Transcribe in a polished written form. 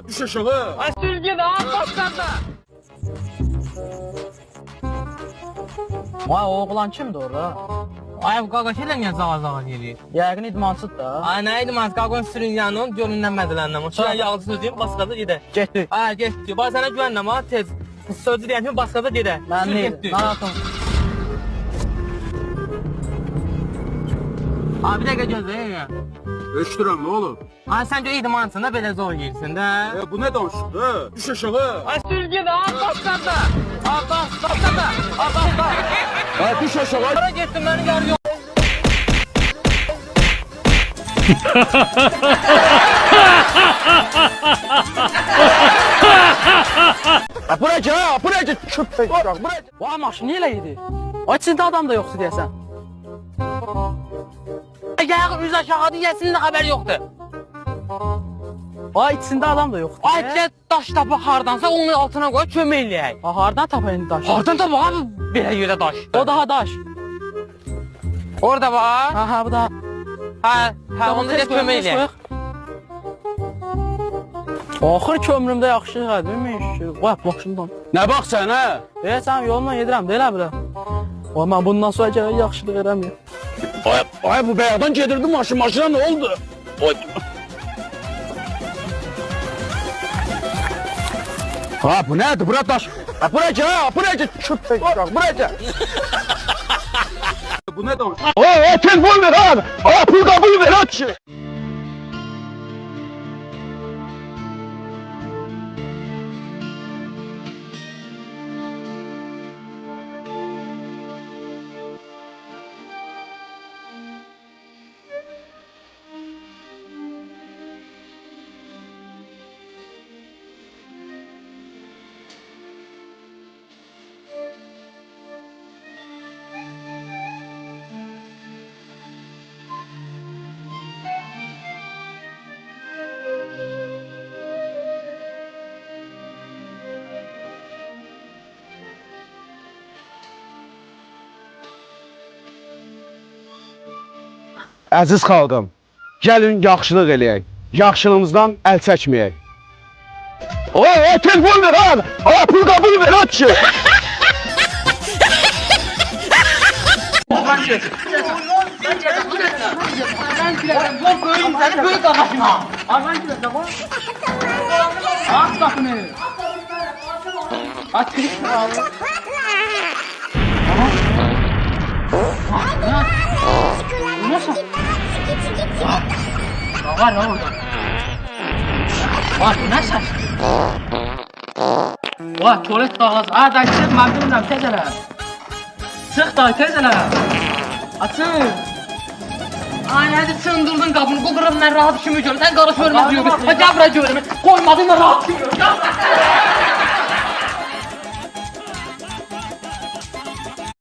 Düş aşağı. Ay sürgün ağa başladı. Vay oğlan kimdi orada? Ay bu qaqaş eləyən zağa gəlir. Yəqin idmansızdır da. Ay nə idi mas qaqon sürünyanın gönlündən mədələnəm. Sonra yağlı sözüyüm başqada gedə. Getdi. Ay getdi. Bax sənə güvənirəm ha tez. Sözü deyən kimi başqada gedə. Mən deyil. Narahatım. Abi bir dəqiqə gözlə. Eşdirəm ne olur? Ay sən gör idmansın da belə zor yersin də. Bu ne danışıqdır? Düş aşağı. Ay sürgün ağa başladı. Ağa başladı. Ağa başladı. Düş aşağı. Hara getdin məni yarıyor. Buraya köpek uşaq, buraya. Vay maşın elə idi? Ay içində adam da yoxdur deyəsən. Ayağı üz aşağı deyəsin də xəbər yoxdur. Ay içində adam da yoxdur. Ay gəl daş tapaq hardansa onun altına qoy kömək eləyək. Ha hardan tapayım daş? Hardan tapaq abi belə yerdə daş. O daha daş. Orada var. Ha bu da. Hə onda gəl kömək eləyək. Axır kömrümdə yaxşı hədiymiş. Vay maşından. Ne bak sen ha? Sən yolundan gedirəm, də elə bilə. Vay mən bundan sonra gərək yaxşılıq eləməyim. Ay bu beyazdan gedirdi maşına ne oldu? Ha bu nedir? Buraya taş. Buraya köpek uşaq, buraya. Bu ne danışık? Telefon ver abi. Pul kabul ver aç. Əziz xalqım, gəlin yaxşılıq eləyək. Yaxşılığımızdan əl çəkməyək. Telefon ver abi. Pul kabul ver aç. Aç qapını. Aç qapını. Var ne orada? Var ne ses? Var tuvalet kağızı. Da çık ben bilmirəm tez elə. Çıx da tez elə. Açın. Ay nədir sındırdın qapını, qoquram mən rahat kimi görüm. Sən qarış görmə diyor. Gəl bura görüm. Qoymadın da rahat kimi görüm.